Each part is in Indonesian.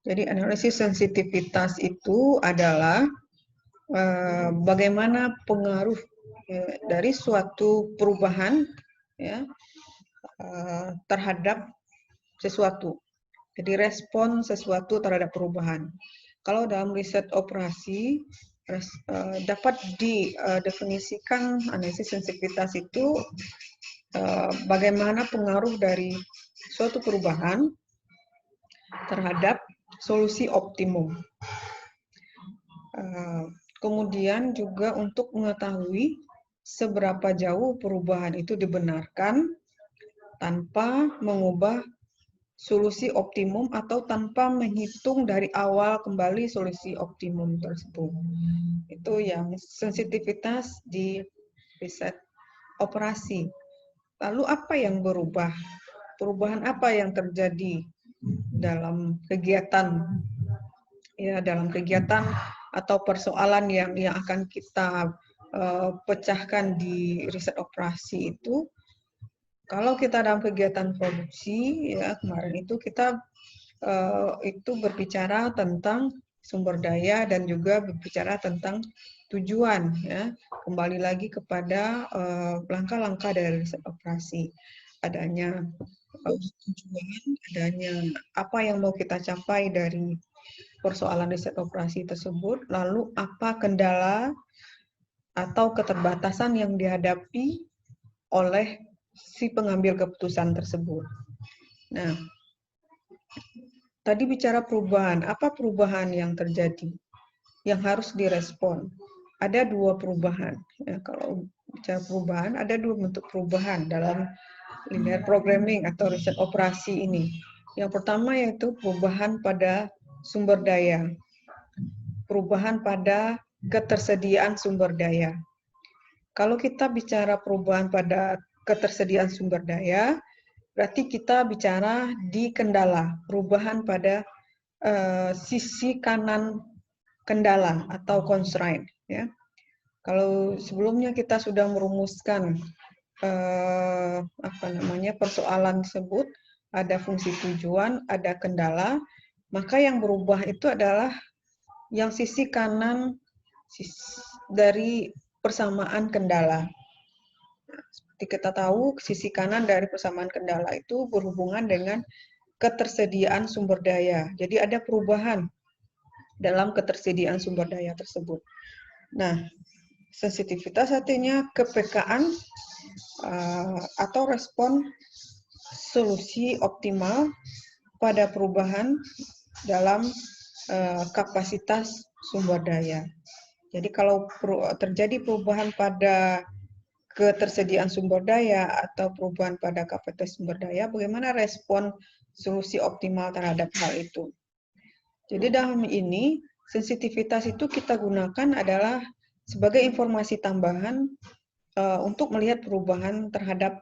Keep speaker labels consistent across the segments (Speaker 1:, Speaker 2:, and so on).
Speaker 1: Jadi analisis sensitivitas itu adalah bagaimana pengaruh dari suatu perubahan ya, terhadap sesuatu. Jadi respon sesuatu terhadap perubahan. Kalau dalam riset operasi dapat didefinisikan analisis sensitivitas itu bagaimana pengaruh dari suatu perubahan terhadap solusi optimum. Kemudian juga untuk mengetahui seberapa jauh perubahan itu dibenarkan tanpa mengubah solusi optimum atau tanpa menghitung dari awal kembali solusi optimum tersebut. Itu yang sensitivitas di riset operasi. Lalu apa yang berubah? Perubahan apa yang terjadi dalam kegiatan atau persoalan yang akan kita pecahkan di riset operasi itu? Kalau kita dalam kegiatan produksi, ya kemarin itu kita itu berbicara tentang sumber daya dan juga berbicara tentang tujuan, ya. Kembali lagi kepada langkah-langkah dari riset operasi, adanya tujuan, adanya apa yang mau kita capai dari persoalan riset operasi tersebut, lalu apa kendala atau keterbatasan yang dihadapi oleh si pengambil keputusan tersebut. Nah, tadi bicara perubahan. Apa perubahan yang terjadi? Yang harus direspon. Ada dua perubahan. Ya, kalau bicara perubahan, ada dua bentuk perubahan dalam linear programming atau riset operasi ini. Yang pertama yaitu perubahan pada sumber daya. Perubahan pada ketersediaan sumber daya. Kalau kita bicara perubahan pada ketersediaan sumber daya, berarti kita bicara di kendala, perubahan pada sisi kanan kendala atau constraint. Ya. Kalau sebelumnya kita sudah merumuskan persoalan tersebut, ada fungsi tujuan, ada kendala, maka yang berubah itu adalah yang sisi kanan dari persamaan kendala. Seperti kita tahu, sisi kanan dari persamaan kendala itu berhubungan dengan ketersediaan sumber daya. Jadi ada perubahan dalam ketersediaan sumber daya tersebut. Nah, sensitivitas artinya kepekaan atau respon solusi optimal pada perubahan dalam kapasitas sumber daya. Jadi kalau terjadi perubahan pada ketersediaan sumber daya atau perubahan pada kapasitas sumber daya, bagaimana respon solusi optimal terhadap hal itu. Jadi dalam ini, sensitivitas itu kita gunakan adalah sebagai informasi tambahan untuk melihat perubahan terhadap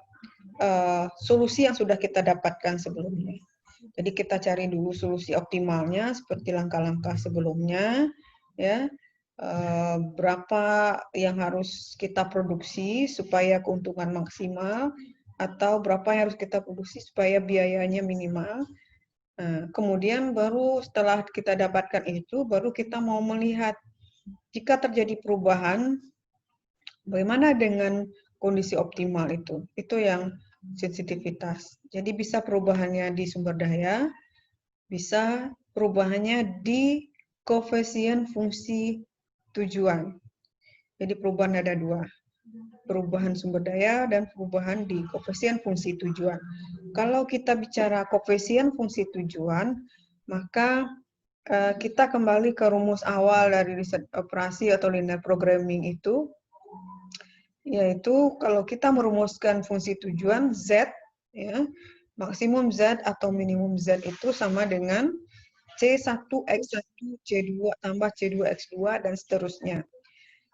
Speaker 1: solusi yang sudah kita dapatkan sebelumnya. Jadi kita cari dulu solusi optimalnya seperti langkah-langkah sebelumnya, ya. Berapa yang harus kita produksi supaya keuntungan maksimal, atau berapa yang harus kita produksi supaya biayanya minimal. Kemudian baru setelah kita dapatkan itu, baru kita mau melihat jika terjadi perubahan, bagaimana dengan kondisi optimal itu. Itu yang sensitivitas. Jadi bisa perubahannya di sumber daya, bisa perubahannya di koefisien fungsi tujuan. Jadi perubahan ada dua, perubahan sumber daya dan perubahan di koefisien fungsi tujuan. Kalau kita bicara koefisien fungsi tujuan, maka kita kembali ke rumus awal dari riset operasi atau linear programming itu, yaitu kalau kita merumuskan fungsi tujuan Z, ya, maksimum Z atau minimum Z itu sama dengan C1X1, C2 tambah C2X2, dan seterusnya.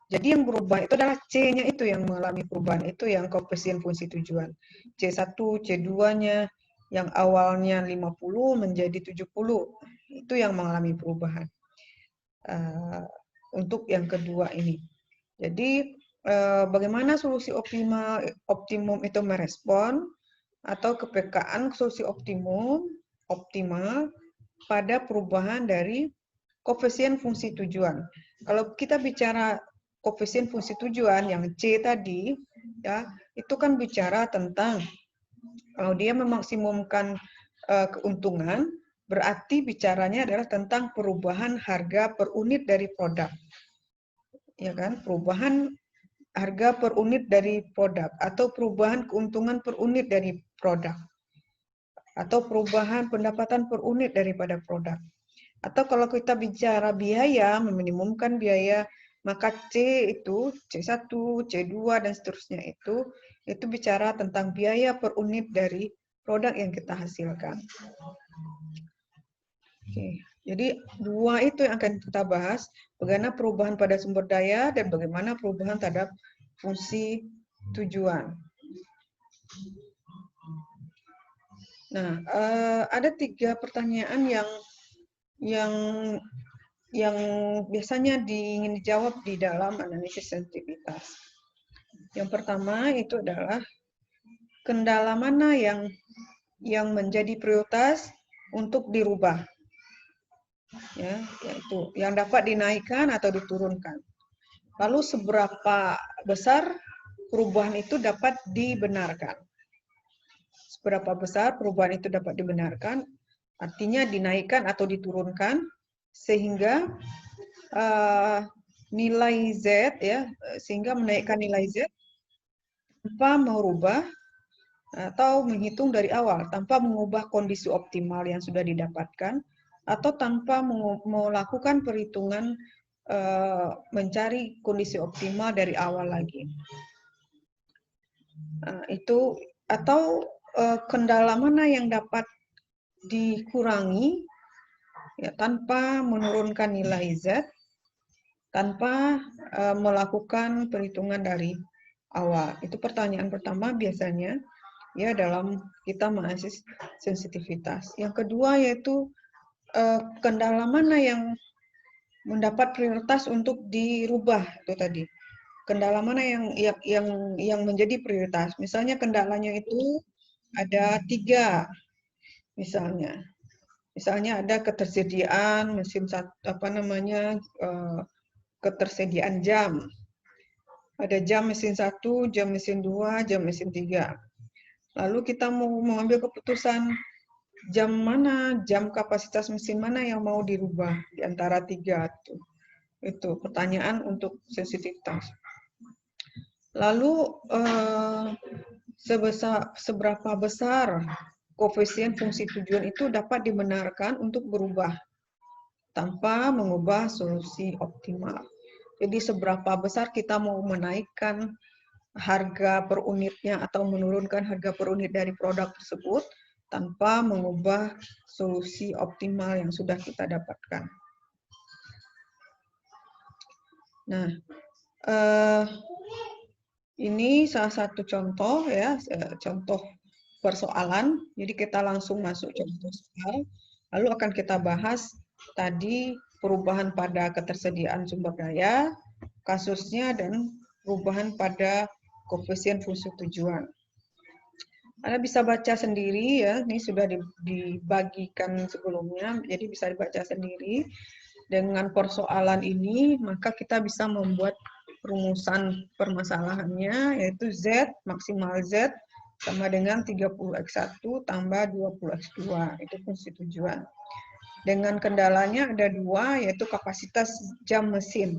Speaker 1: Jadi yang berubah itu adalah C-nya itu yang mengalami perubahan, itu yang koefisien fungsi tujuan. C1, C2-nya yang awalnya 50 menjadi 70, itu yang mengalami perubahan. Untuk yang kedua ini. Jadi bagaimana solusi optimum itu merespon, atau kepekaan solusi optimal pada perubahan dari koefisien fungsi tujuan. Kalau kita bicara koefisien fungsi tujuan yang C tadi, ya, itu kan bicara tentang kalau dia memaksimumkan keuntungan, berarti bicaranya adalah tentang perubahan harga per unit dari produk. Ya kan? Perubahan harga per unit dari produk atau perubahan keuntungan per unit dari produk atau perubahan pendapatan per unit daripada produk. Atau kalau kita bicara biaya, meminimumkan biaya, maka C itu, C1, C2, dan seterusnya itu bicara tentang biaya per unit dari produk yang kita hasilkan. Oke, jadi dua itu yang akan kita bahas, bagaimana perubahan pada sumber daya dan bagaimana perubahan terhadap fungsi tujuan. Nah, ada 3 pertanyaan yang biasanya ingin dijawab di dalam analisis sensitivitas. Yang pertama itu adalah kendala mana yang menjadi prioritas untuk dirubah, ya, yaitu yang dapat dinaikkan atau diturunkan. Lalu seberapa besar perubahan itu dapat dibenarkan? Seberapa besar perubahan itu dapat dibenarkan? Artinya dinaikkan atau diturunkan sehingga nilai Z, ya, sehingga menaikkan nilai Z tanpa merubah atau menghitung dari awal tanpa mengubah kondisi optimal yang sudah didapatkan atau tanpa melakukan perhitungan mencari kondisi optimal dari awal lagi. Itu atau kendala mana yang dapat dikurangi ya, tanpa menurunkan nilai Z, tanpa melakukan perhitungan dari awal. Itu pertanyaan pertama biasanya ya dalam kita menganalisis sensitivitas. Yang kedua yaitu kendala mana yang mendapat prioritas untuk dirubah itu tadi. Kendala mana yang menjadi prioritas? Misalnya kendalanya itu ada 3, misalnya. Misalnya ada ketersediaan mesin ketersediaan jam. Ada jam mesin 1, jam mesin 2, jam mesin 3. Lalu kita mau mengambil keputusan jam mana, jam kapasitas mesin mana yang mau dirubah di antara 3 itu. Itu pertanyaan untuk sensitivitas. Lalu seberapa besar koefisien fungsi tujuan itu dapat dibenarkan untuk berubah tanpa mengubah solusi optimal. Jadi seberapa besar kita mau menaikkan harga per unitnya atau menurunkan harga per unit dari produk tersebut tanpa mengubah solusi optimal yang sudah kita dapatkan. Nah, ini salah satu contoh ya, contoh persoalan. Jadi kita langsung masuk contoh soal. Lalu akan kita bahas tadi perubahan pada ketersediaan sumber daya, kasusnya, dan perubahan pada koefisien fungsi tujuan. Anda bisa baca sendiri ya, ini sudah dibagikan sebelumnya, jadi bisa dibaca sendiri. Dengan persoalan ini, maka kita bisa membuat rumusan permasalahannya, yaitu Z, maksimal Z, sama dengan 30X1 tambah 20X2, itu fungsi tujuan. Dengan kendalanya ada 2, yaitu kapasitas jam mesin.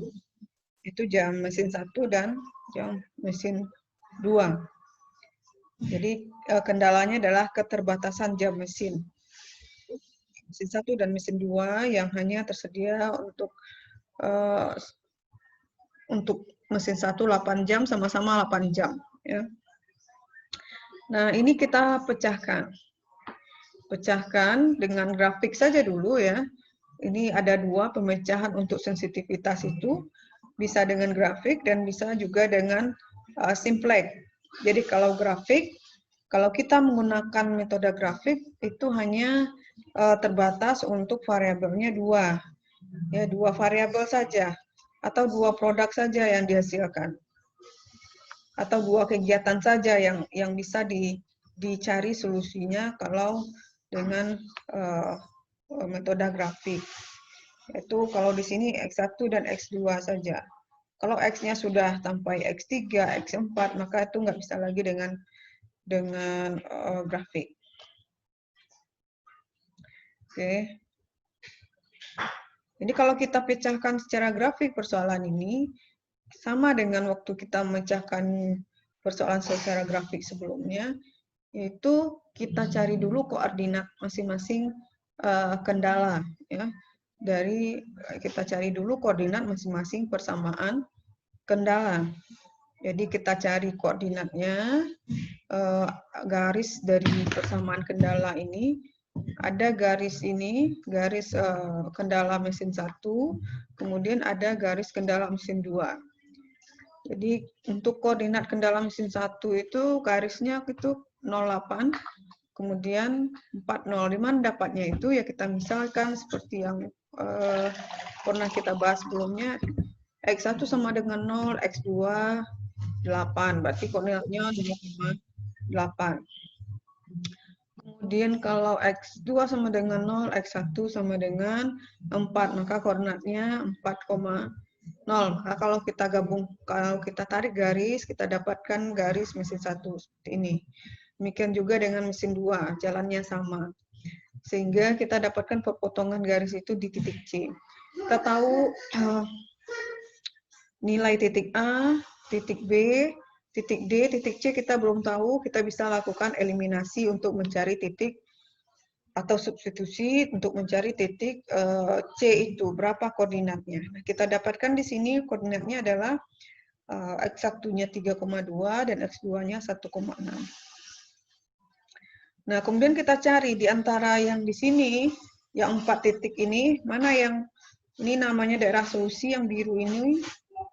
Speaker 1: Itu jam mesin 1 dan jam mesin 2. Jadi kendalanya adalah keterbatasan jam mesin. Mesin 1 dan mesin 2 yang hanya tersedia untuk mesin 1 8 jam, sama-sama 8 jam. Ya. Nah, ini kita pecahkan. Pecahkan dengan grafik saja dulu ya. Ini ada 2 pemecahan untuk sensitivitas itu. Bisa dengan grafik dan bisa juga dengan simplex. Jadi kalau grafik, kalau kita menggunakan metode grafik itu hanya terbatas untuk variabelnya 2. Ya, 2 variabel saja atau 2 produk saja yang dihasilkan. Atau 2 kegiatan saja yang bisa dicari solusinya kalau dengan metode grafik. Yaitu kalau di sini X1 dan X2 saja. Kalau X-nya sudah sampai X3, X4, maka itu nggak bisa lagi dengan grafik. Oke. Jadi kalau kita pecahkan secara grafik persoalan ini, sama dengan waktu kita memecahkan persoalan secara grafik sebelumnya, yaitu kita cari dulu koordinat masing-masing kendala. Ya. Kita cari dulu koordinat masing-masing persamaan kendala. Jadi kita cari koordinatnya, garis dari persamaan kendala ini, ada garis ini, garis kendala mesin 1, kemudian ada garis kendala mesin 2. Jadi untuk koordinat kendala mesin 1 itu garisnya itu 08, kemudian 40. Di mana dapatnya itu ya kita misalkan seperti yang pernah kita bahas sebelumnya, X1 sama dengan 0, X2 8, berarti koordinatnya 0,8. Kemudian kalau X2 sama dengan 0, X1 sama dengan 4, maka koordinatnya 4,0. Nah, kalau kita tarik garis, kita dapatkan garis mesin 1 seperti ini. Demikian juga dengan mesin 2, jalannya sama. Sehingga kita dapatkan pepotongan garis itu di titik C. Kita tahu nilai titik A, titik B, titik D, titik C kita belum tahu, kita bisa lakukan eliminasi untuk mencari titik atau substitusi untuk mencari titik C itu, berapa koordinatnya. Nah, kita dapatkan di sini koordinatnya adalah X1-nya 3,2 dan X2-nya 1,6. Nah, kemudian kita cari di antara yang di sini, yang 4 titik ini, mana yang ini namanya daerah solusi, yang biru ini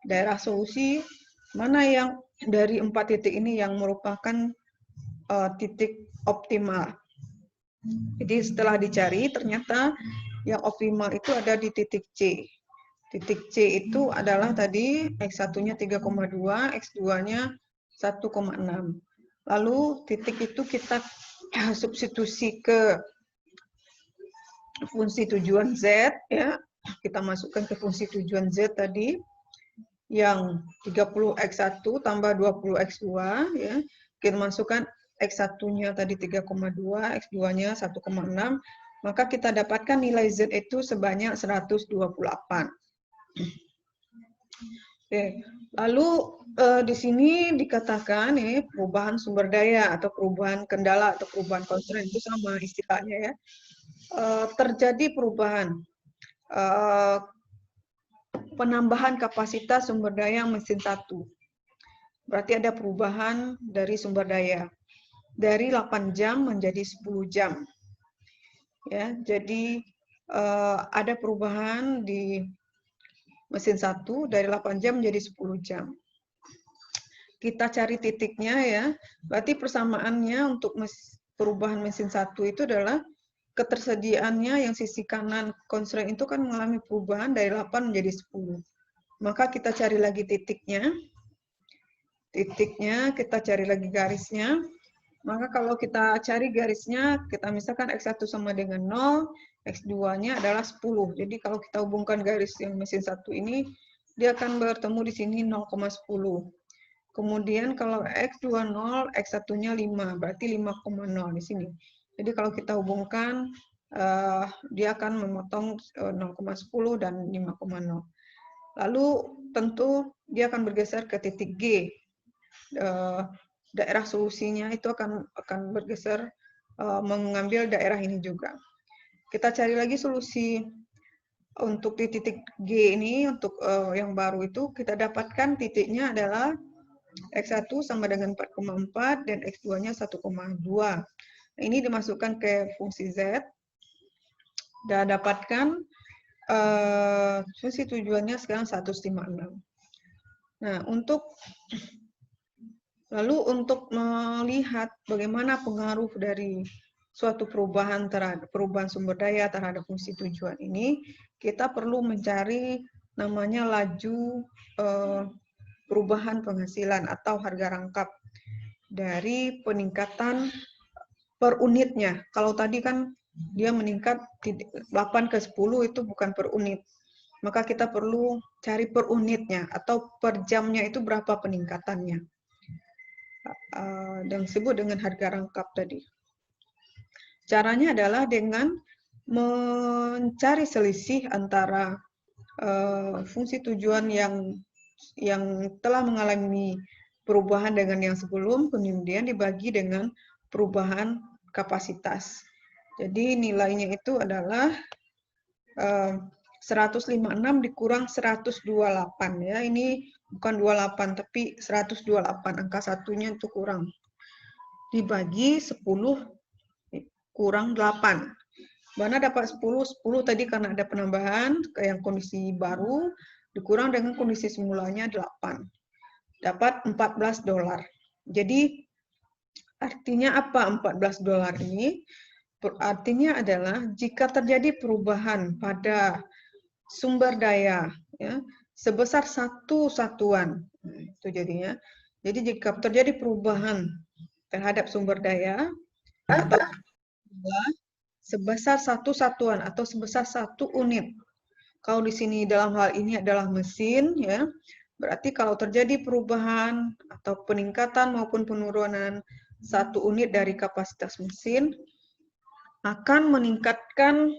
Speaker 1: daerah solusi, mana yang dari 4 titik ini yang merupakan titik optimal. Jadi setelah dicari, ternyata yang optimal itu ada di titik C. Titik C itu adalah tadi X1-nya 3,2, X2-nya 1,6. Lalu titik itu kita substitusi ke fungsi tujuan Z, ya. Kita masukkan ke fungsi tujuan Z tadi, yang 30X1 tambah 20X2, ya. Kita masukkan X1-nya tadi 3,2, X2-nya 1,6, maka kita dapatkan nilai Z itu sebanyak 128. Oke. Lalu di sini dikatakan perubahan sumber daya atau perubahan kendala atau perubahan konstrain, itu sama istilahnya ya. Terjadi perubahan penambahan kapasitas sumber daya mesin 1. Berarti ada perubahan dari sumber daya. Dari 8 jam menjadi 10 jam. Ya, jadi ada perubahan di mesin 1 dari 8 jam menjadi 10 jam. Kita cari titiknya ya. Berarti persamaannya untuk perubahan mesin 1 itu adalah ketersediaannya yang sisi kanan constraint itu kan mengalami perubahan dari 8 menjadi 10. Maka kita cari lagi titiknya. Titiknya, kita cari lagi garisnya. Maka kalau kita cari garisnya, kita misalkan X1 sama dengan 0, X2-nya adalah 10. Jadi kalau kita hubungkan garis yang mesin 1 ini, dia akan bertemu di sini 0,10. Kemudian kalau X2 0, X1-nya 5, berarti 5,0 di sini. Jadi kalau kita hubungkan, dia akan memotong 0,10 dan 5,0. Lalu tentu dia akan bergeser ke titik G. Daerah solusinya itu akan bergeser mengambil daerah ini juga. Kita cari lagi solusi untuk di titik G ini, untuk yang baru itu, kita dapatkan titiknya adalah X1 sama dengan 4,4 dan X2-nya 1,2. Nah, ini dimasukkan ke fungsi Z. Dan dapatkan fungsi tujuannya sekarang 156. Nah, lalu untuk melihat bagaimana pengaruh dari suatu perubahan sumber daya terhadap fungsi tujuan ini, kita perlu mencari namanya laju perubahan penghasilan atau harga rangkap dari peningkatan per unitnya. Kalau tadi kan dia meningkat 8 ke 10 itu bukan per unit. Maka kita perlu cari per unitnya atau per jamnya itu berapa peningkatannya. Dan disebut dengan harga rangkap tadi. Caranya adalah dengan mencari selisih antara fungsi tujuan yang telah mengalami perubahan dengan yang sebelum, kemudian dibagi dengan perubahan kapasitas. Jadi nilainya itu adalah 156 dikurang 128 ya. Ini bukan 28 tapi 128, angka satunya itu kurang. Dibagi 10 kurang 8. Mana dapat 10? 10 tadi karena ada penambahan ke yang kondisi baru dikurang dengan kondisi semulanya 8. Dapat $14. Jadi artinya apa $14 ini? Artinya adalah jika terjadi perubahan pada sumber daya ya, sebesar satu satuan, itu jadinya. Jadi jika terjadi perubahan terhadap sumber daya atau sebesar satu satuan atau sebesar 1 unit. Kalau di sini dalam hal ini adalah mesin ya, berarti kalau terjadi perubahan atau peningkatan maupun penurunan 1 unit dari kapasitas mesin akan meningkatkan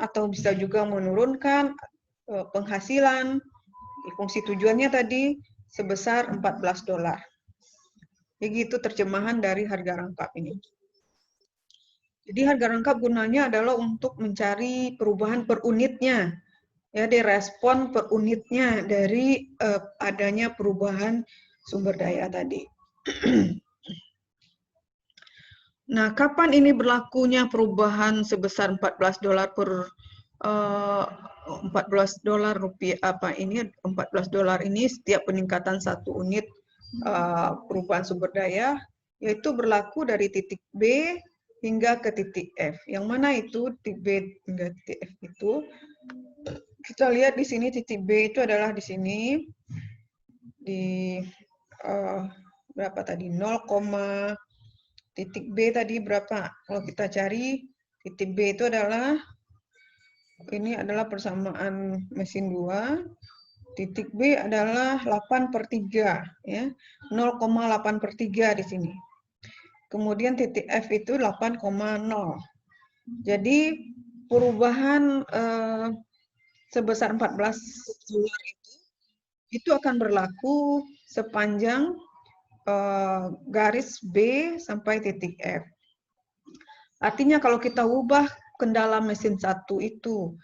Speaker 1: atau bisa juga menurunkan penghasilan fungsi tujuannya tadi sebesar $14. Begitu terjemahan dari harga rangkap ini. Jadi harga rangkap gunanya adalah untuk mencari perubahan per unitnya, ya, direspon per unitnya dari adanya perubahan sumber daya tadi. Nah, kapan ini berlakunya perubahan sebesar $14 per $14 rupiah $14 ini setiap peningkatan 1 unit perubahan sumber daya, yaitu berlaku dari titik B hingga ke titik F. Yang mana itu titik B hingga titik F itu? Kita lihat di sini titik B itu adalah di sini di berapa tadi? 0, titik B tadi berapa? Kalau kita cari titik B itu adalah ini adalah persamaan mesin 2. Titik B adalah 8/3 ya. 0,8/3 di sini. Kemudian titik F itu 8,0. Jadi perubahan sebesar $14 itu akan berlaku sepanjang garis B sampai titik F. Artinya kalau kita ubah kendala mesin 1 itu,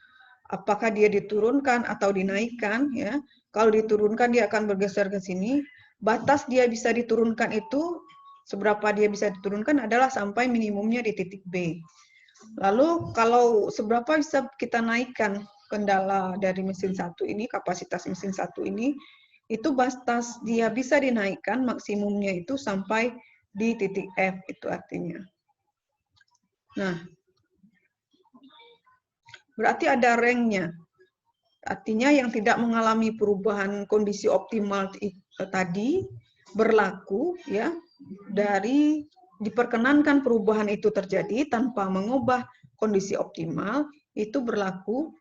Speaker 1: apakah dia diturunkan atau dinaikkan, ya? Kalau diturunkan dia akan bergeser ke sini. Batas dia bisa diturunkan itu, seberapa dia bisa diturunkan adalah sampai minimumnya di titik B. Lalu kalau seberapa bisa kita naikkan kendala dari mesin 1 ini, kapasitas mesin 1 ini, itu batas dia bisa dinaikkan maksimumnya itu sampai di titik F, itu artinya. Nah, berarti ada ranknya. Artinya yang tidak mengalami perubahan kondisi optimal tadi berlaku ya dari diperkenankan perubahan itu terjadi tanpa mengubah kondisi optimal, itu berlaku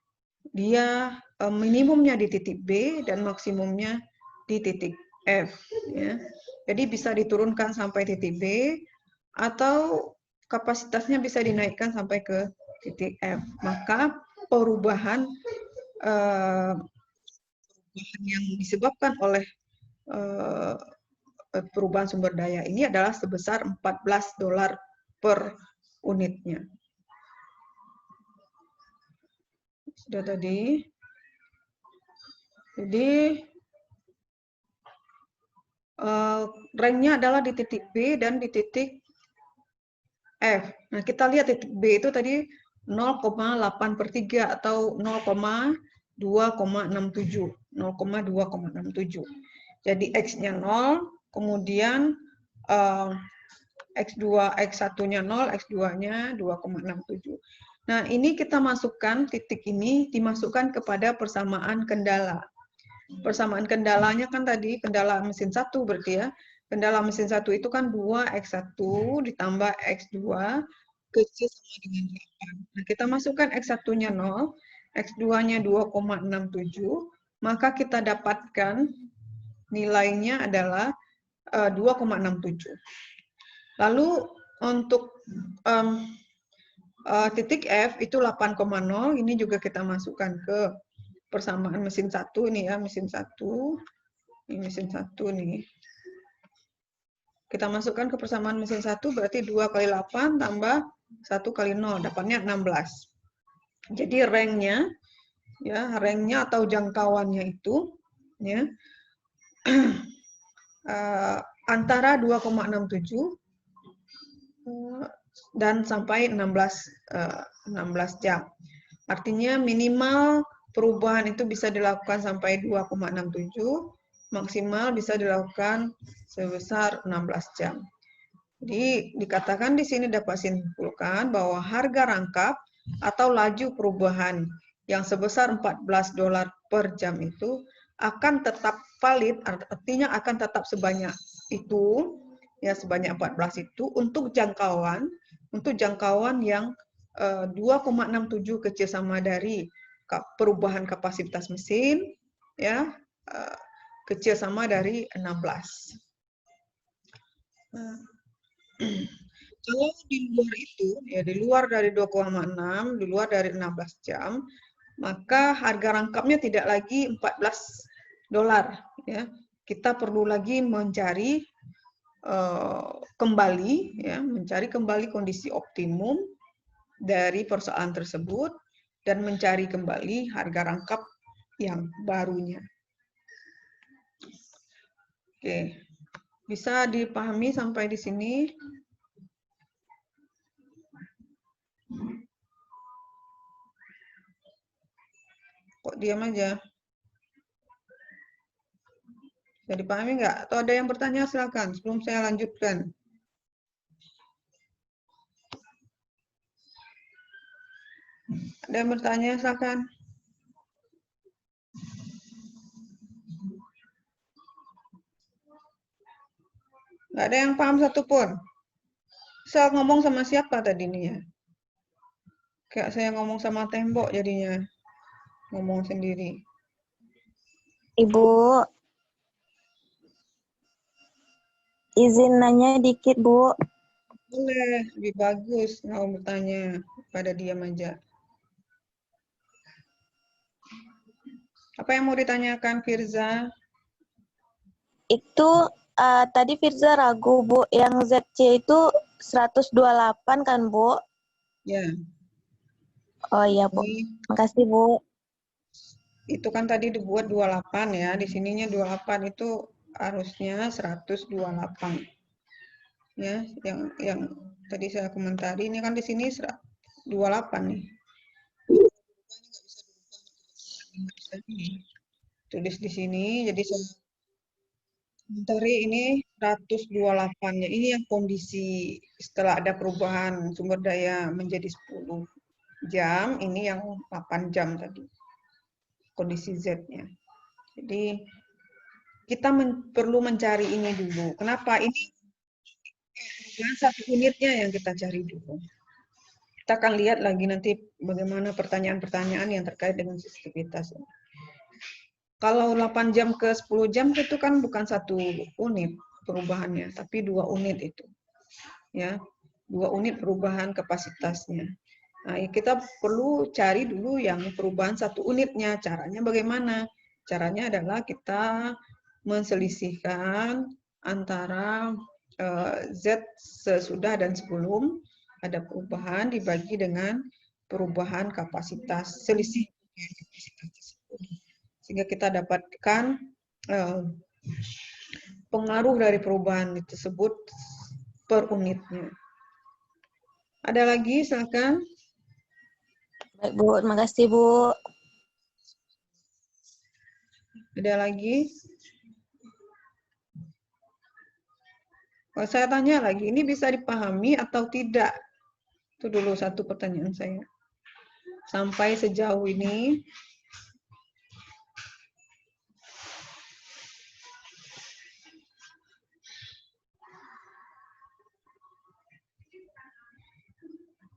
Speaker 1: dia minimumnya di titik B dan maksimumnya di titik F ya. Jadi bisa diturunkan sampai titik B atau kapasitasnya bisa dinaikkan sampai ke titik F. Maka perubahan yang disebabkan oleh perubahan sumber daya ini adalah sebesar $14 per unitnya. Sudah tadi. Jadi ranknya adalah di titik B dan di titik F. Nah, kita lihat titik B itu tadi 0,8/3 atau 0,2,67. 0,2,67. Jadi X-nya 0, kemudian X1-nya 0, X2-nya 2,67. Nah, ini kita masukkan, titik ini dimasukkan kepada persamaan kendala. Persamaan kendalanya kan tadi kendala mesin 1 berarti ya. Kendala mesin 1 itu kan 2x1 ditambah x2 kecil sama dengan 8. Nah, kita masukkan x1-nya 0, x2-nya 2,67, maka kita dapatkan nilainya adalah 2,67. Lalu untuk titik F itu 8,0, ini juga kita masukkan ke persamaan mesin 1 ini ya, mesin 1. Ini mesin 1 nih. Kita masukkan ke persamaan mesin 1 berarti 2 kali 8 tambah 1 kali 0, dapatnya 16. Jadi ranknya ya, ranknya atau jangkauannya itu ya antara 2,67 dan sampai 16 jam. Artinya minimal perubahan itu bisa dilakukan sampai 2,67, maksimal bisa dilakukan sebesar 16 jam. Jadi dikatakan di sini dapat simpulkan bahwa harga rangkap atau laju perubahan yang sebesar $14 per jam itu akan tetap valid, artinya akan tetap sebanyak itu, ya sebanyak 14 itu untuk jangkauan yang 2,67 kecil sama dari perubahan kapasitas mesin, ya kecil sama dari 16. Nah, kalau di luar itu, ya di luar dari 2,6, di luar dari 16 jam, maka harga rangkapnya tidak lagi $14, ya. Kita perlu lagi mencari mencari kembali kondisi optimum dari persoalan tersebut dan mencari kembali harga rangkap yang barunya. Oke, bisa dipahami sampai di sini? Kok diam aja? Bisa dipahami nggak? Atau ada yang bertanya silakan sebelum saya lanjutkan. Ada yang bertanya silakan. Nggak ada yang paham satupun. Saya ngomong sama siapa tadi nih ya? Kayak saya ngomong sama tembok jadinya. Ngomong sendiri.
Speaker 2: Ibu, izin nanya dikit, Bu.
Speaker 1: Boleh, lebih bagus nggak mau bertanya pada diam aja. Apa yang mau ditanyakan, Firza?
Speaker 2: Itu tadi Firza ragu, Bu. Yang ZC itu 128 kan, Bu?
Speaker 1: Ya.
Speaker 2: Oh iya, Bu.
Speaker 1: Ini,
Speaker 2: Makasih, Bu.
Speaker 1: itu kan tadi dibuat 28 ya. Di sininya 28 itu harusnya 128. Ya, yang tadi saya komentari ini kan di sini 28 nih. Tulis di sini, jadi saya komentari ini 128-nya. Ini yang kondisi setelah ada perubahan sumber daya menjadi 10 jam, ini yang 8 jam tadi. Kondisi Z-nya. Jadi kita perlu mencari ini dulu. Kenapa? Ini satu unitnya yang kita cari dulu. Kita akan lihat lagi nanti bagaimana pertanyaan-pertanyaan yang terkait dengan sensitivitas. Kalau 8 jam ke 10 jam itu kan bukan satu unit perubahannya, tapi 2 unit itu. Ya, 2 unit perubahan kapasitasnya. Nah, kita perlu cari dulu yang perubahan 1 unitnya. Caranya bagaimana? Caranya adalah kita menselisihkan antara Z sesudah dan sebelum ada perubahan dibagi dengan perubahan kapasitas, selisih kapasitas tersebut. Sehingga kita dapatkan pengaruh dari perubahan tersebut per unitnya. Ada lagi, silakan.
Speaker 2: Baik, Bu. Terima kasih, Bu.
Speaker 1: Ada lagi? Kalau saya tanya lagi, ini bisa dipahami atau tidak? Itu dulu satu pertanyaan saya. Sampai sejauh ini,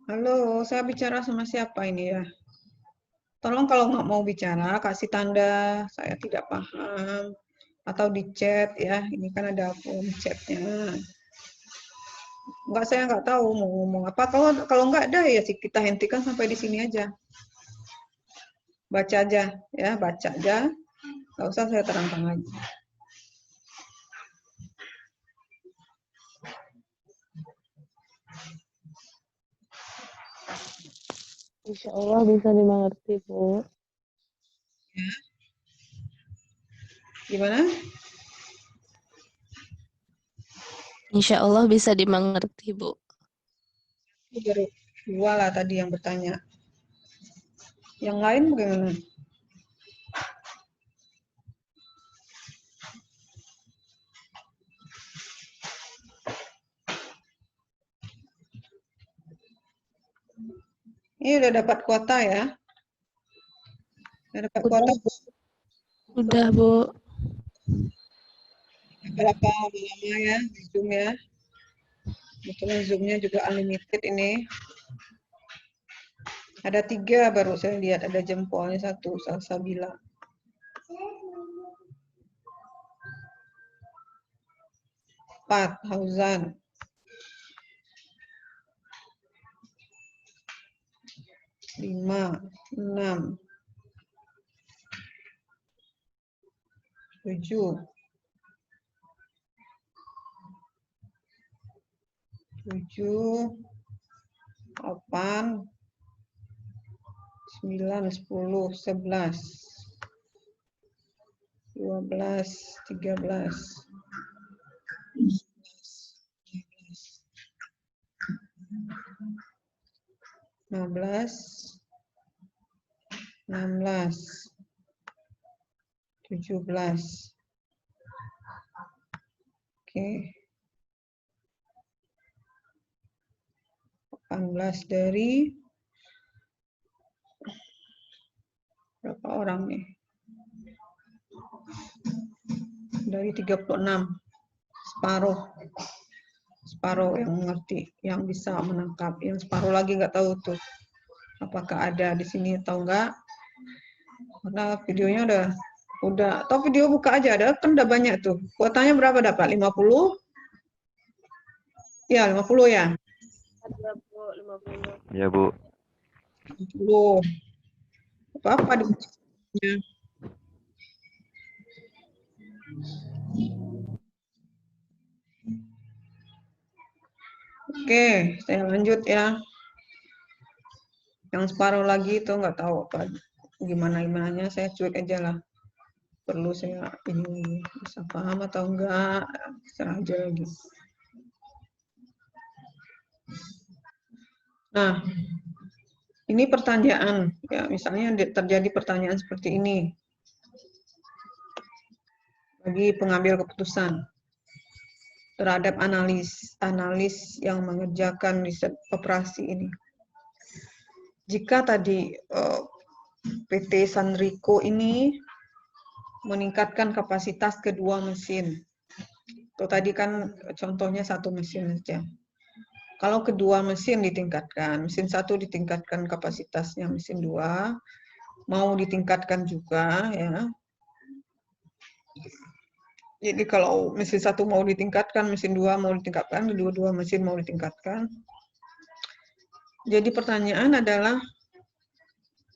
Speaker 1: Halo, saya bicara sama siapa ini ya? Tolong kalau nggak mau bicara, kasih tanda saya tidak paham. Atau di chat ya, ini kan ada form chatnya. Nggak, saya nggak tahu mau ngomong apa. Kalau nggak ada ya sih kita hentikan sampai di sini aja. Baca aja ya, baca aja. Nggak usah saya terangkan lagi.
Speaker 3: Insya Allah bisa dimengerti, Bu.
Speaker 1: Ya. Gimana?
Speaker 3: Insya Allah bisa dimengerti, Bu.
Speaker 1: Baru dua lah tadi yang bertanya. Yang lain bagaimana? Ini udah dapat kuota ya? Udah dapat kuota?
Speaker 3: Udah, Bu.
Speaker 1: Berapa lama ya di Zoom ya? Kebetulan Zoom-nya juga unlimited ini. Ada 3 baru saya lihat, ada jempolnya 1, Salsabila. Empat, Hauzan. 5, 6, 7, 8, 9, 10, 11, 12, 13, 15, 16, 17. Oke. 18 dari berapa orang nih? Dari 36. Separuh yang mengerti, yang bisa menangkap. Yang separuh lagi nggak tahu tuh apakah ada di sini atau enggak. Karena videonya udah atau video buka aja, ada kan udah banyak tuh. Kuotanya berapa dapat? 50? Ya, 50 ya.
Speaker 3: Ada, Bu, 50.
Speaker 4: Ya, Bu.
Speaker 1: 50. Apa di Oke, saya lanjut ya. Yang separuh lagi itu nggak tahu apa gimana saya cuek aja lah. Perlu saya ini bisa paham atau enggak, serah aja lagi. Nah, ini pertanyaan ya, misalnya terjadi pertanyaan seperti ini bagi pengambil keputusan terhadap analis yang mengerjakan riset operasi ini. Jika tadi PT Sanrico ini meningkatkan kapasitas kedua mesin, itu tadi kan contohnya satu mesin saja. Kalau kedua mesin ditingkatkan, mesin 1 ditingkatkan kapasitasnya, mesin 2 mau ditingkatkan juga ya. Jadi kalau mesin 1 mau ditingkatkan, mesin 2 mau ditingkatkan, dua-dua mesin mau ditingkatkan. Jadi pertanyaan adalah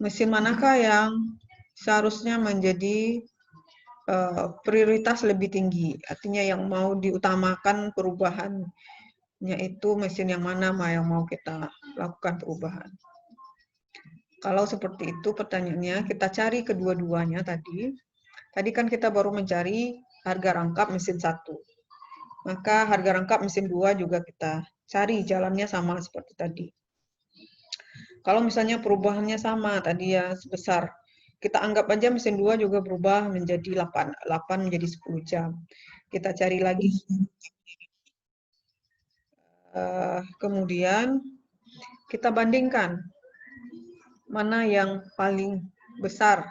Speaker 1: mesin manakah yang seharusnya menjadi prioritas lebih tinggi, artinya yang mau diutamakan perubahannya itu mesin yang mana yang mau kita lakukan perubahan. Kalau seperti itu pertanyaannya, kita cari kedua-duanya tadi. Tadi kan kita baru mencari harga rangkap mesin 1. Maka harga rangkap mesin 2 juga kita cari jalannya sama seperti tadi. Kalau misalnya perubahannya sama tadi ya sebesar, kita anggap aja mesin 2 juga berubah menjadi 8 menjadi 10 jam. Kita cari lagi. Kemudian kita bandingkan mana yang paling besar.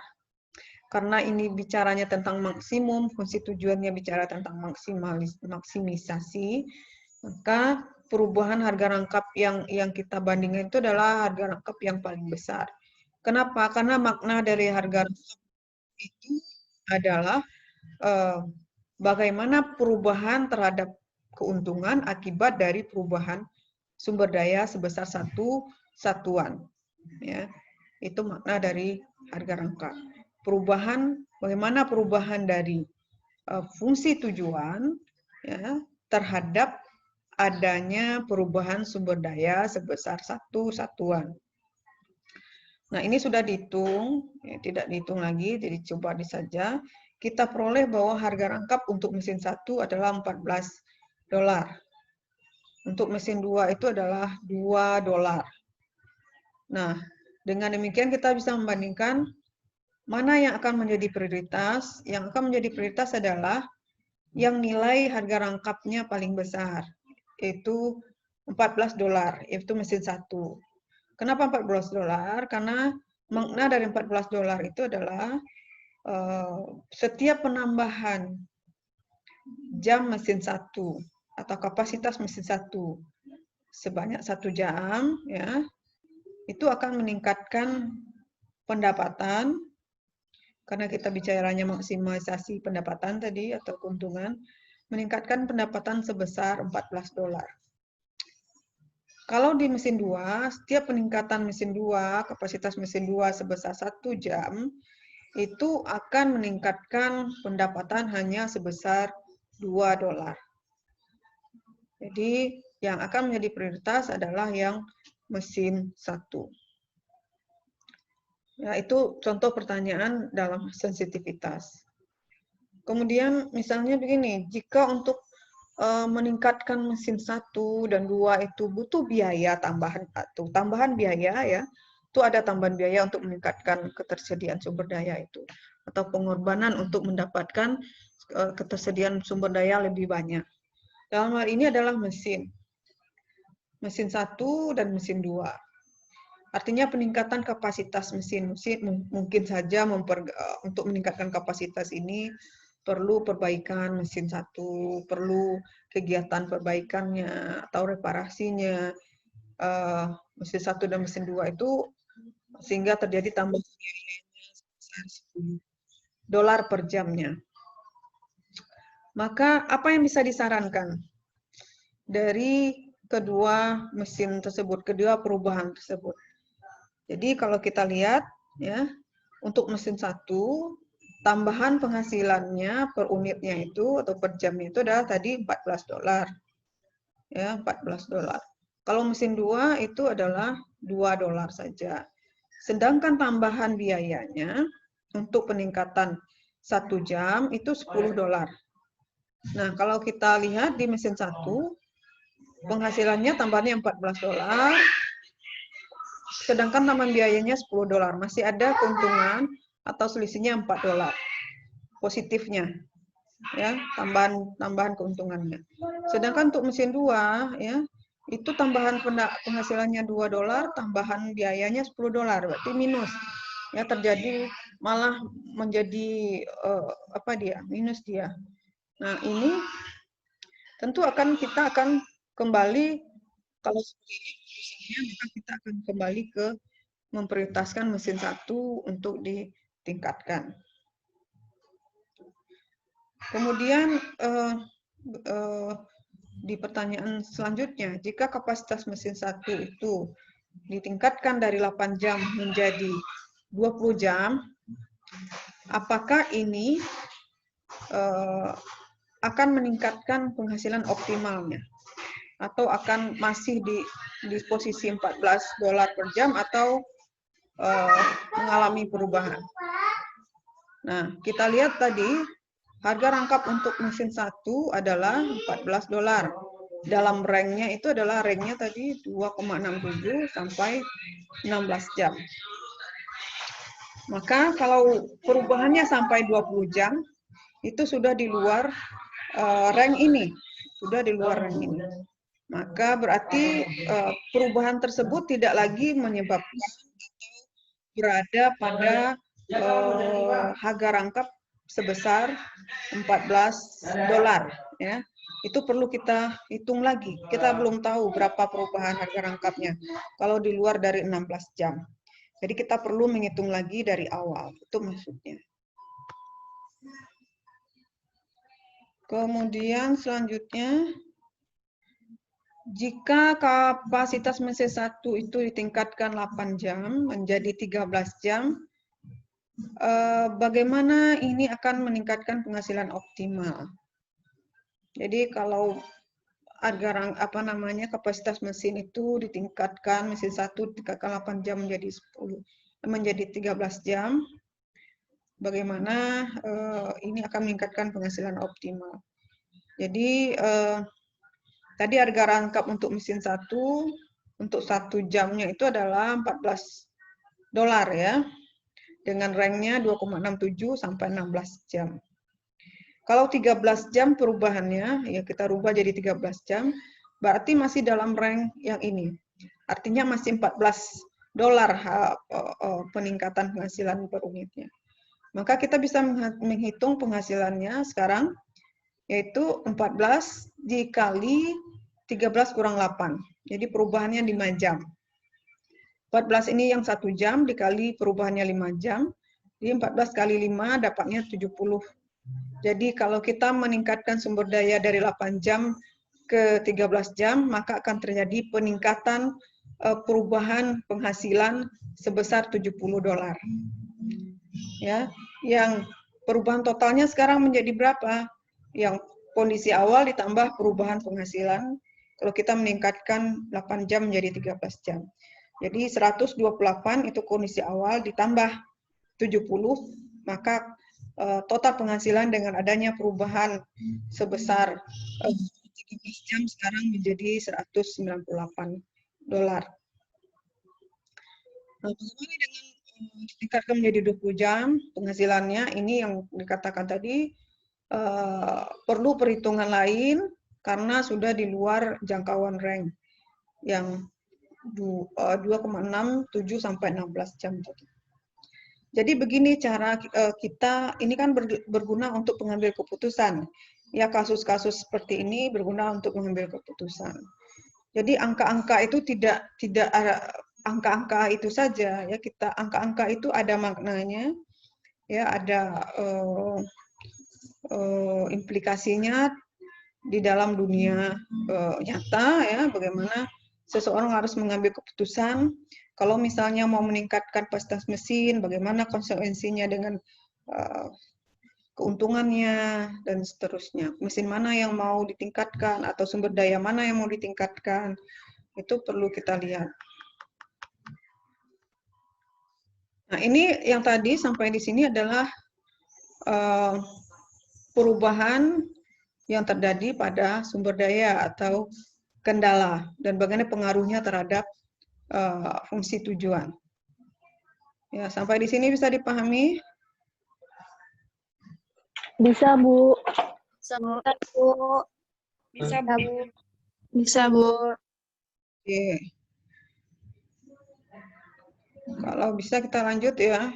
Speaker 1: Karena ini bicaranya tentang maksimum, fungsi tujuannya bicara tentang maksimisasi. Maka perubahan harga rangkap yang kita bandingkan itu adalah harga rangkap yang paling besar. Kenapa? Karena makna dari harga rangkap itu adalah bagaimana perubahan terhadap keuntungan akibat dari perubahan sumber daya sebesar satu satuan. Ya, itu makna dari harga rangkap. Bagaimana perubahan dari fungsi tujuan ya, terhadap adanya perubahan sumber daya sebesar satu satuan. Nah, ini sudah dihitung, ya, tidak dihitung lagi, jadi coba saja. Kita peroleh bahwa harga rangkap untuk mesin 1 adalah $14. Untuk mesin 2 itu adalah $2. Nah, dengan demikian kita bisa membandingkan mana yang akan menjadi prioritas. Yang akan menjadi prioritas adalah yang nilai harga rangkapnya paling besar, yaitu $14, yaitu mesin 1. Kenapa $14? Karena makna dari $14 itu adalah setiap penambahan jam mesin 1 atau kapasitas mesin 1 sebanyak 1 jam, ya, itu akan meningkatkan pendapatan, karena kita bicaranya maksimalisasi pendapatan tadi atau keuntungan, meningkatkan pendapatan sebesar $14. Kalau di mesin 2, setiap peningkatan mesin 2, kapasitas mesin 2 sebesar 1 jam, itu akan meningkatkan pendapatan hanya sebesar $2. Jadi, yang akan menjadi prioritas adalah yang mesin 1. Ya, itu contoh pertanyaan dalam sensitivitas. Kemudian misalnya begini, jika untuk meningkatkan mesin 1 dan 2 itu butuh biaya tambahan atau tambahan biaya ya. Itu ada tambahan biaya untuk meningkatkan ketersediaan sumber daya itu atau pengorbanan untuk mendapatkan ketersediaan sumber daya lebih banyak. Dalam hal ini adalah mesin 1 dan mesin 2. Artinya peningkatan kapasitas mesin mungkin saja untuk meningkatkan kapasitas ini perlu perbaikan mesin 1, perlu kegiatan perbaikannya atau reparasinya mesin 1 dan mesin 2 itu, sehingga terjadi tambahan biayanya sebesar $10 per jamnya. Maka apa yang bisa disarankan dari kedua mesin tersebut, kedua perubahan tersebut? Jadi kalau kita lihat ya, untuk mesin 1 tambahan penghasilannya per unitnya itu atau per jamnya itu adalah tadi $14. Ya, $14. Kalau mesin 2 itu adalah $2 saja. Sedangkan tambahan biayanya untuk peningkatan 1 jam itu $10. Nah, kalau kita lihat di mesin 1 penghasilannya tambahnya $14, sedangkan tambahan biayanya $10. Masih ada keuntungan atau selisihnya $4 positifnya, ya, tambahan keuntungannya. Sedangkan untuk mesin 2 ya, itu tambahan penghasilannya $2, tambahan biayanya $10, berarti minus. Ya, terjadi malah menjadi minus dia. Nah, ini tentu kita akan kembali, kalau seperti ini maka kita akan kembali ke memprioritaskan mesin 1 untuk ditingkatkan. Kemudian di pertanyaan selanjutnya, jika kapasitas mesin 1 itu ditingkatkan dari 8 jam menjadi 20 jam, apakah ini akan meningkatkan penghasilan optimalnya? Atau akan masih di posisi $14 per jam atau mengalami perubahan? Nah, kita lihat tadi harga rangkap untuk mesin 1 adalah $14. Dalam ranknya itu adalah ranknya tadi 2,67 sampai 16 jam. Maka kalau perubahannya sampai 20 jam, itu sudah di luar rank ini. Sudah di luar rank ini. Maka berarti perubahan tersebut tidak lagi menyebabkan berada pada harga rangkap sebesar $14 ya, itu perlu kita hitung lagi. Kita belum tahu berapa perubahan harga rangkapnya kalau di luar dari 16 jam. Jadi kita perlu menghitung lagi dari awal, itu maksudnya. Kemudian selanjutnya, jika kapasitas mesin 1 itu ditingkatkan 8 jam menjadi 13 jam, bagaimana ini akan meningkatkan penghasilan optimal? Jadi kalau agar kapasitas mesin itu ditingkatkan, mesin 1 ditingkatkan 8 jam menjadi 13 jam, bagaimana ini akan meningkatkan penghasilan optimal. Jadi tadi harga rangkap untuk mesin 1 untuk 1 jamnya itu adalah $14 ya, dengan ranknya 2,67 sampai 16 jam. Kalau 13 jam perubahannya, ya kita rubah jadi 13 jam, berarti masih dalam rank yang ini. Artinya masih $14 peningkatan penghasilan per unitnya. Maka kita bisa menghitung penghasilannya sekarang, yaitu 14 dikali 13 kurang 8. Jadi perubahannya 5 jam. 14 ini yang 1 jam dikali perubahannya 5 jam. Jadi 14 kali 5 dapatnya 70. Jadi kalau kita meningkatkan sumber daya dari 8 jam ke 13 jam, maka akan terjadi peningkatan perubahan penghasilan sebesar $70. Ya, yang perubahan totalnya sekarang menjadi berapa? Yang kondisi awal ditambah perubahan penghasilan. Kalau kita meningkatkan 8 jam menjadi 13 jam. Jadi 128 itu kondisi awal ditambah 70, maka total penghasilan dengan adanya perubahan sebesar 13 jam sekarang menjadi $198. Nah, bagaimana dengan ditingkatkan menjadi 20 jam penghasilannya? Ini yang dikatakan tadi perlu perhitungan lain karena sudah di luar jangkauan rank yang 2,67 sampai 16 jam tadi. Jadi begini cara kita, ini kan berguna untuk pengambil keputusan. Ya, kasus-kasus seperti ini berguna untuk mengambil keputusan. Jadi angka-angka itu tidak angka-angka itu saja ya, angka-angka itu ada maknanya, ya ada implikasinya di dalam dunia nyata ya, bagaimana seseorang harus mengambil keputusan. Kalau misalnya mau meningkatkan kapasitas mesin, bagaimana konsekuensinya dengan keuntungannya dan seterusnya. Mesin mana yang mau ditingkatkan atau sumber daya mana yang mau ditingkatkan, itu perlu kita lihat. Nah, ini yang tadi sampai di sini adalah perubahan yang terjadi pada sumber daya atau kendala dan bagaimana pengaruhnya terhadap fungsi tujuan. Ya, sampai di sini bisa dipahami?
Speaker 2: Bisa, Bu.
Speaker 3: Bisa, Bu.
Speaker 2: Bisa, Bu.
Speaker 3: Bisa, Bu.
Speaker 1: Oke. Kalau bisa kita lanjut ya.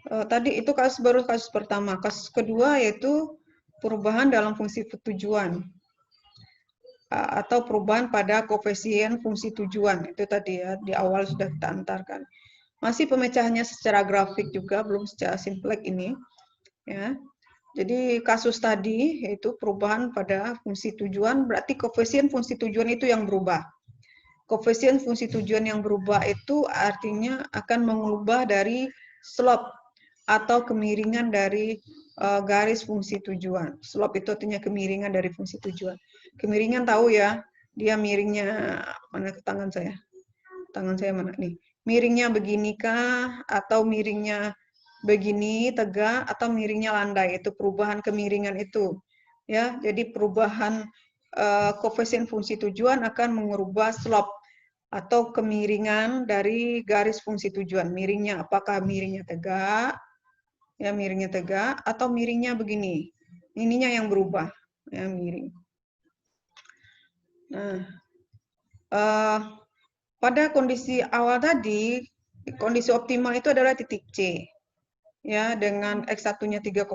Speaker 1: Tadi itu kasus pertama. Kasus kedua yaitu perubahan dalam fungsi tujuan atau perubahan pada koefisien fungsi tujuan. Itu tadi ya, di awal sudah kita antarkan. Masih pemecahannya secara grafik juga, belum secara simplek ini. Ya. Jadi kasus tadi yaitu perubahan pada fungsi tujuan, berarti koefisien fungsi tujuan itu yang berubah. Koefisien fungsi tujuan yang berubah itu artinya akan mengubah dari slope atau kemiringan dari garis fungsi tujuan. Slope itu artinya kemiringan dari fungsi tujuan. Kemiringan tahu ya, dia miringnya, mana tangan saya? Tangan saya mana nih? Miringnya beginikah atau miringnya begini tegak atau miringnya landai, itu perubahan kemiringan itu. Ya, jadi perubahan koefisien fungsi tujuan akan mengubah slope atau kemiringan dari garis fungsi tujuan. Miringnya apakah miringnya tegak? Ya, miringnya tegak atau miringnya begini. Ininya yang berubah, ya miring. Nah, pada kondisi awal tadi, kondisi optimal itu adalah titik C. Ya, dengan X1-nya 3,2,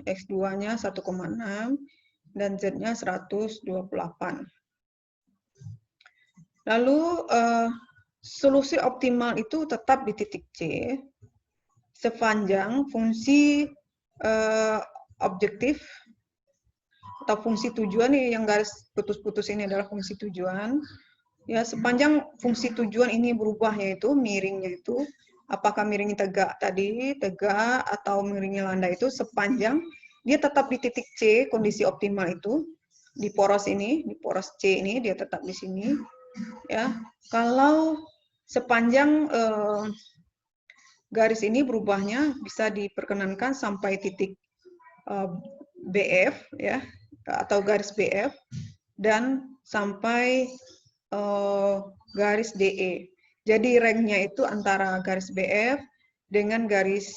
Speaker 1: X2-nya 1,6. dan Z-nya 128. Lalu solusi optimal itu tetap di titik C sepanjang fungsi objektif atau fungsi tujuan nih, yang garis putus-putus ini adalah fungsi tujuan. Ya, sepanjang fungsi tujuan ini berubah, yaitu miringnya itu apakah miringnya tegak tadi, tegak atau miringnya landai, itu sepanjang dia tetap di titik C, kondisi optimal itu di poros ini, di poros C ini dia tetap di sini. Ya, kalau sepanjang garis ini berubahnya bisa diperkenankan sampai titik BF, ya, atau garis BF, dan sampai garis DE. Jadi ranknya itu antara garis BF dengan garis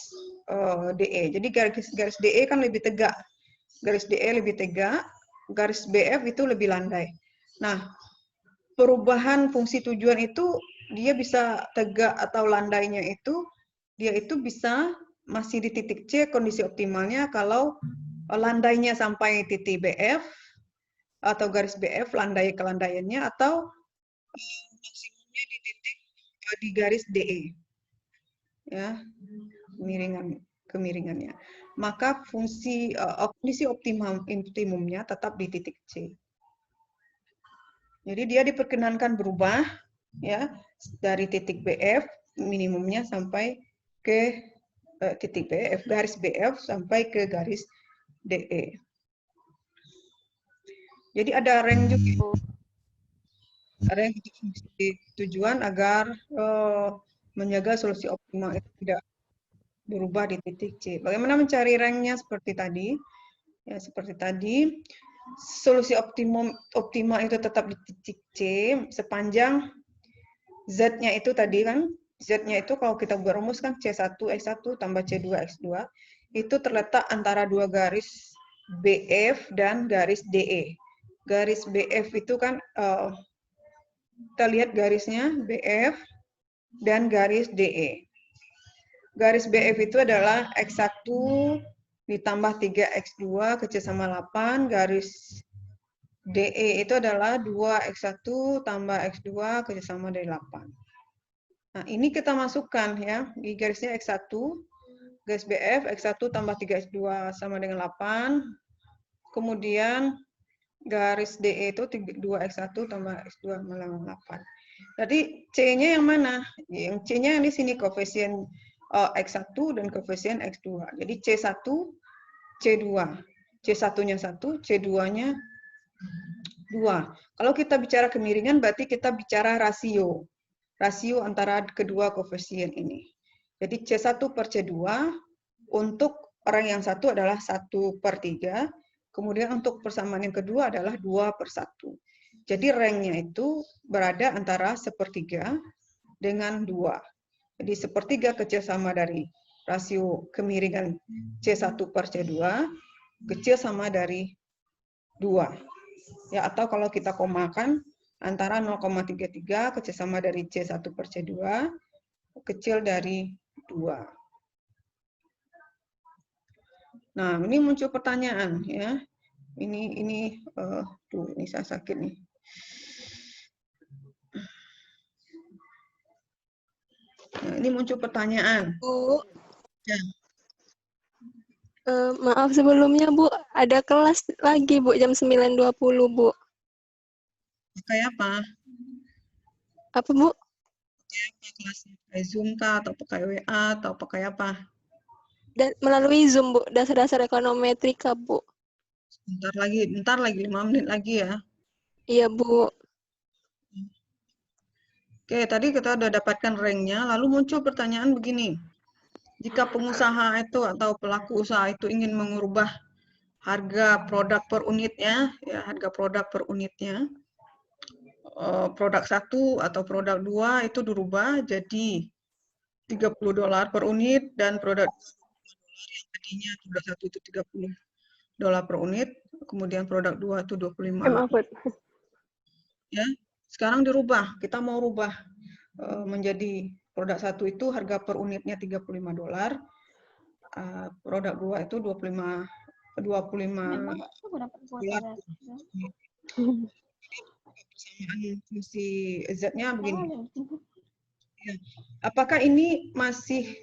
Speaker 1: DE. Jadi garis DE kan lebih tegak, garis DE lebih tegak, garis BF itu lebih landai. Nah, perubahan fungsi tujuan itu dia bisa tegak atau landainya itu dia itu bisa masih di titik C kondisi optimalnya kalau landainya sampai titik BF atau garis BF, landai kelandaiannya, atau maksimumnya di titik di garis DE, ya, kemiringannya. Maka fungsi kondisi optimumnya tetap di titik C. Jadi dia diperkenankan berubah, ya, dari titik BF minimumnya sampai ke titik BF, garis BF sampai ke garis DE. Jadi ada rank juga, ada yang fungsi tujuan agar menjaga solusi optimal itu tidak berubah di titik C. Bagaimana mencari ranknya seperti tadi? Ya, seperti tadi, solusi optimal itu tetap di titik C sepanjang Z-nya itu tadi kan, Z-nya itu kalau kita berumuskan C1 X1 tambah C2 X2, itu terletak antara dua garis BF dan garis DE. Garis BF itu kan, kita lihat garisnya BF dan garis DE. Garis BF itu adalah X1 ditambah 3X2 kecil sama 8, garis DE itu adalah 2X1 tambah X2 kecil sama dari 8. Nah, ini kita masukkan ya, di garisnya X1, garis BF, X1 tambah 3X2 sama dengan 8, kemudian garis DE itu 2X1 tambah X2 sama 8. Jadi C-nya yang mana? Yang C-nya yang di sini, koefisien X1 dan koefisien X2. Jadi C1, C2. C1-nya 1, C2-nya 2. Kalau kita bicara kemiringan, berarti kita bicara rasio. Rasio antara kedua koefisien ini. Jadi C1 per C2, untuk orang yang satu adalah 1/3, kemudian untuk persamaan yang kedua adalah 2/1. Jadi ranknya itu berada antara 1/3 dengan 2. Jadi 1/3 kecil sama dari rasio kemiringan C1 per C2, kecil sama dari 2. Ya, atau kalau kita komakan, antara 0,33 kecil sama dari C1 per C2, kecil dari 2. Nah, ini muncul pertanyaan ya. Ini saya sakit nih. Nah, ini muncul pertanyaan.
Speaker 4: Bu,
Speaker 1: Ya.
Speaker 4: Maaf sebelumnya Bu, ada kelas lagi Bu jam 9.20 Bu.
Speaker 1: Pakai apa?
Speaker 4: Apa Bu?
Speaker 1: Pakai apa kelasnya? Pakai Zoom kah, atau pakai WA, atau pakai apa?
Speaker 4: Dan melalui Zoom Bu, dasar-dasar ekonometrika Bu.
Speaker 1: Bentar lagi 5 menit lagi ya.
Speaker 4: Iya Bu.
Speaker 1: Oke, tadi kita udah dapatkan ranknya, lalu muncul pertanyaan begini. Jika pengusaha itu atau pelaku usaha itu ingin mengubah harga produk per unitnya, ya, harga produk per unitnya, produk 1 atau produk 2 itu dirubah jadi $30 per unit, dan produk yang tadinya produk 1 itu $30 per unit, kemudian produk 2 itu 25.
Speaker 4: Maaf Bu.
Speaker 1: Ya, sekarang dirubah, kita mau rubah menjadi produk 1 itu harga per unitnya $35, produk 2 itu 25 25 bulat. Persamaan fungsi Z-nya begini. Ya. Apakah ini masih,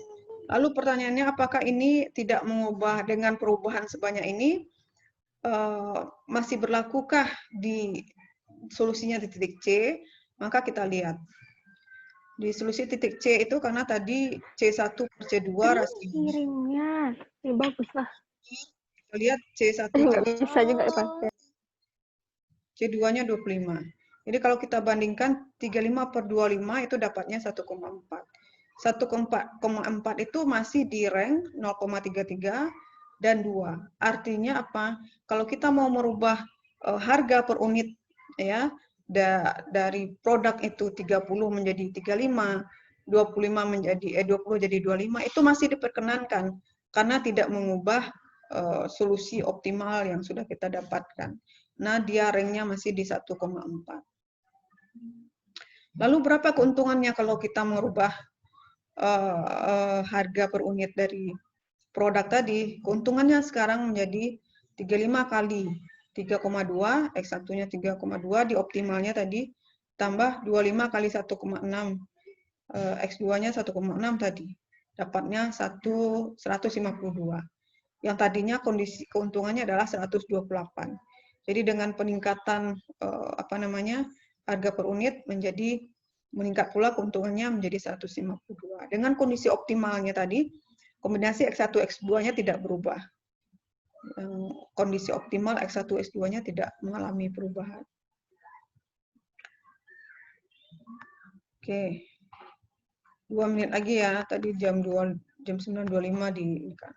Speaker 1: lalu pertanyaannya apakah ini tidak mengubah dengan perubahan sebanyak ini, masih berlakukah di solusinya di titik C? Maka kita lihat. Di solusi titik C itu karena tadi C1 per C2 rasio.
Speaker 4: Kirimnya. Ya, bagus lah.
Speaker 1: Kita lihat C1
Speaker 4: Nggak bisa juga dipakai.
Speaker 1: C2-nya 25. Jadi kalau kita bandingkan 35 per 25 itu dapatnya 1,4. 1,4 itu masih di rank 0,33 dan 2. Artinya apa? Kalau kita mau merubah harga per unit ya dari produk itu 30 menjadi 35, 25 menjadi 20 jadi 25 itu masih diperkenankan karena tidak mengubah solusi optimal yang sudah kita dapatkan. Nah, dia ranknya masih di 1,4. Lalu berapa keuntungannya kalau kita merubah harga per unit dari produk tadi? Keuntungannya sekarang menjadi 35 kali 3,2, X1-nya 3,2, di optimalnya tadi, tambah 25 kali 1,6, X2-nya 1,6 tadi. Dapatnya 152. Yang tadinya kondisi keuntungannya adalah 128. Jadi dengan peningkatan harga per unit meningkat pula keuntungannya menjadi 152. Dengan kondisi optimalnya tadi, kombinasi X1 X2-nya tidak berubah. Kondisi optimal X1 X2-nya tidak mengalami perubahan. Oke. 2 menit lagi ya, tadi jam 9.25 di kan.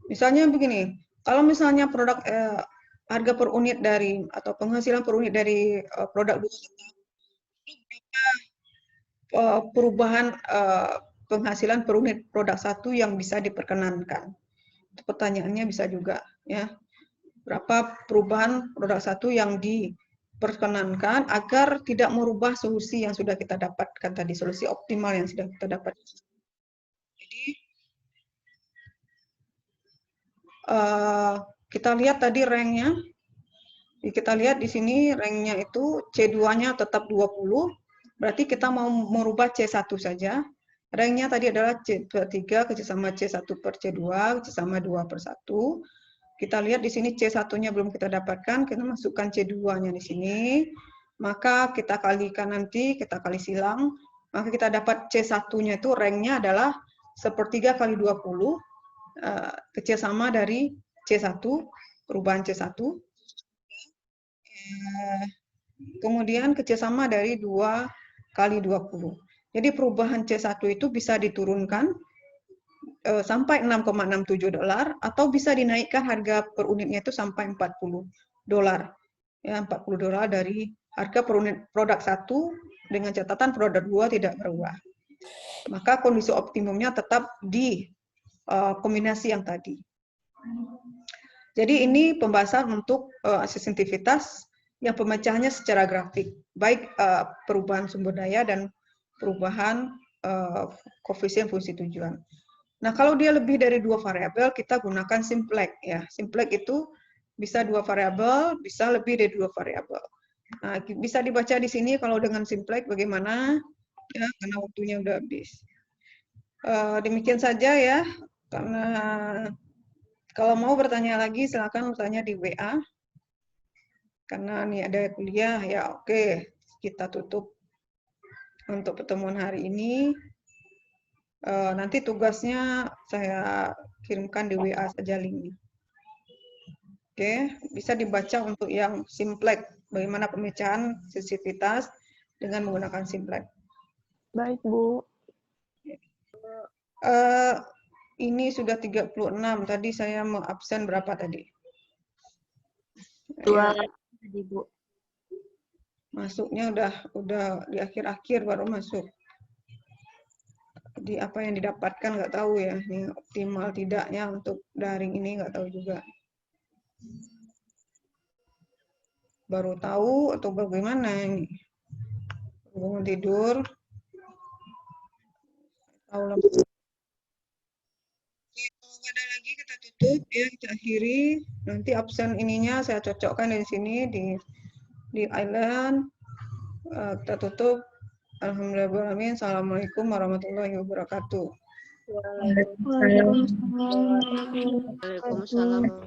Speaker 1: Misalnya begini, kalau misalnya produk harga per unit dari atau penghasilan per unit dari produk dua perubahan penghasilan per unit produk satu yang bisa diperkenankan. Itu pertanyaannya bisa juga ya. Berapa perubahan produk satu yang diperkenankan agar tidak merubah solusi yang sudah kita dapatkan tadi, solusi optimal yang sudah kita dapatkan. Jadi kita lihat tadi ranknya. Kita lihat di sini ranknya itu C2-nya tetap 20, berarti kita mau merubah C1 saja. Ranknya tadi adalah C3 kerjasama C1 per C2, kerjasama 2 per 1. Kita lihat di sini C1-nya belum kita dapatkan, kita masukkan C2-nya di sini. Maka kita kalikan nanti, kita kali silang, maka kita dapat C1-nya itu ranknya adalah 1/3 kali 20, kerjasama dari C1, perubahan C1. Kemudian kerjasama dari 2 kali 20. Jadi perubahan C1 itu bisa diturunkan sampai $6,67 atau bisa dinaikkan harga per unitnya itu sampai $40. Ya, $40 dari harga per unit produk 1 dengan catatan produk 2 tidak berubah. Maka kondisi optimumnya tetap di kombinasi yang tadi. Jadi ini pembahasan untuk sensitivitas yang pemecahannya secara grafik, baik perubahan sumber daya dan perubahan koefisien fungsi tujuan. Nah, kalau dia lebih dari 2 variabel, kita gunakan simplex ya. Simplex itu bisa 2 variabel, bisa lebih dari 2 variabel. Nah, bisa dibaca di sini kalau dengan simplex bagaimana ya, karena waktunya udah habis. Demikian saja ya, karena kalau mau bertanya lagi silakan bertanya di WA. Karena ini ada kuliah, ya oke, kita tutup untuk pertemuan hari ini. Nanti tugasnya saya kirimkan di WA saja linknya. Oke, bisa dibaca untuk yang simplex, bagaimana pemecahan sensitivitas dengan menggunakan simplex.
Speaker 4: Baik, Bu.
Speaker 1: Ini sudah 36, tadi saya mau absen berapa tadi?
Speaker 2: 2
Speaker 1: Ya.
Speaker 2: tadi, Bu.
Speaker 1: Masuknya udah di akhir-akhir baru masuk. Jadi apa yang didapatkan nggak tahu ya, ini optimal tidaknya untuk daring ini nggak tahu juga. Baru tahu atau bagaimana ini? Bangun tidur. Tahu lah. Kalau nggak ada lagi kita tutup. tutup ya, kita akhiri. Nanti absen ininya saya cocokkan di sini di island. Kita tutup. Alhamdulillahirrahmanirrahim. Assalamualaikum warahmatullahi wabarakatuh.
Speaker 5: Waalaikumsalam.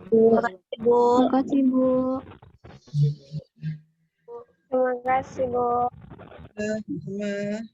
Speaker 2: Terima kasih, Bu.
Speaker 6: Terima kasih, Bu.
Speaker 4: Terima kasih, Bu.
Speaker 1: Sama-sama.